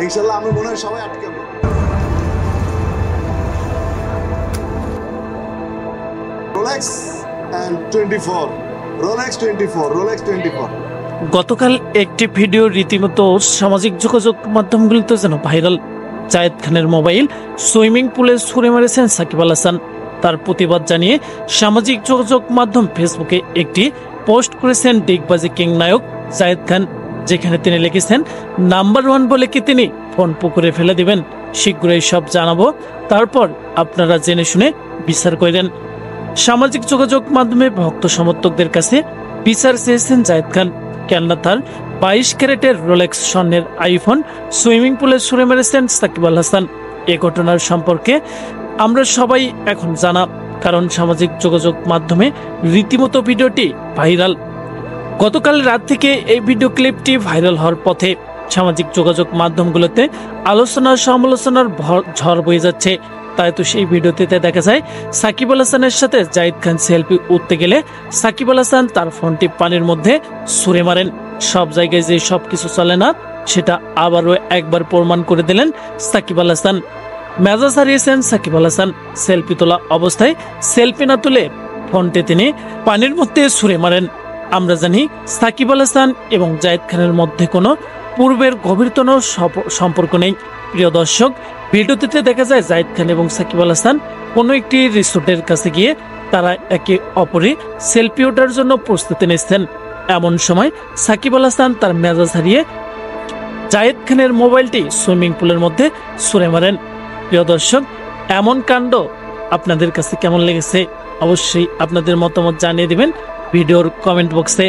ইনশাল্লাহ আমি মনে হয় সবাই আটকাবে। রোলেক্স and 24 রোলেক্স 24 গতকাল একটি ভিডিও রীতিমতো সামাজিক যোগাযোগ মাধ্যমগুলিতে যেন ভাইরাল। জায়েদ খানের মোবাইল সুইমিং পুলে ছুঁড়ে মেরেছেন সাকিব আল হাসান। তার প্রতিবাদ জানিয়ে সামাজিক যোগাযোগ মাধ্যম ফেসবুকে একটি পোস্ট করেছেন ডিগবাজি কিং নায়ক জায়েদ খান, যেখানে তিনি লিখেছেন, নাম্বার 1 বলে কি তিনি ফোন পুকুরে ফেলে দিবেন? শীঘ্রই সব জানাবো, তারপর আপনারা জেনে শুনে বিচার করেন। সামাজিক যোগাযোগ মাধ্যমে ভক্ত সমর্থকদের কাছে বিচার চেয়েছেন জায়েদ খান, কেননা তার 22 ক্যারেটের রোলেক্স স্বর্ণের আইফোন সুইমিং পুলে ছুঁড়ে মেরেছেন সাকিব আল হাসান। এ ঘটনার সম্পর্কে আমরা সবাই এখন জানা, কারণ সামাজিক যোগাযোগ মাধ্যমে রীতিমতো ভিডিওটি ভাইরাল। গতকাল রাত থেকে এই ভিডিও ক্লিপটি ভাইরাল হওয়ার পথে সামাজিক যোগাযোগ মাধ্যমগুলোতে আলোচনা সমালোচনার ঝড় বয়ে যাচ্ছে। তাই তো সেই ভিডিওতে দেখা যায় সাকিব আল হাসানের সাথে জায়েদ খান সেলফি উঠতে গেলে সাকিব আল হাসান তার ফোনটি পানির মধ্যে ছুঁড়ে মারেন। সব জায়গায় যে সবকিছু চলে না, সেটা আবারও একবার প্রমাণ করে দিলেন সাকিব আল হাসান। মেজাজ হারিয়েছেন সাকিব আল হাসান। সেলফি তোলা অবস্থায় সেলফি না তুলে ফোনটি তিনি পানির মধ্যে ছুঁড়ে মারেন। আমরা জানি সাকিব আল হাসান এবং জায়েদ খানের মধ্যে কোনো পূর্বের গভীরতম সম্পর্ক নেই। প্রিয় দর্শক, ভিডিওটিতে দেখা যায় জায়েদ খান এবং সাকিব আল হাসান কোনো একটি রিসোর্টের কাছে গিয়ে তারা একে অপরে সেলফি ওঠার জন্য প্রস্তুতি নিচ্ছেন। এমন সময় সাকিব আল হাসান তার মেজাজ হারিয়ে জায়েদ খানের মোবাইলটি সুইমিং পুলের মধ্যে ছুঁড়ে মারেন। প্রিয় দর্শক, এমন কাণ্ড আপনাদের কাছে কেমন লেগেছে অবশ্যই আপনাদের মতামত জানিয়ে দিবেন ভিডিওর কমেন্ট বক্সে।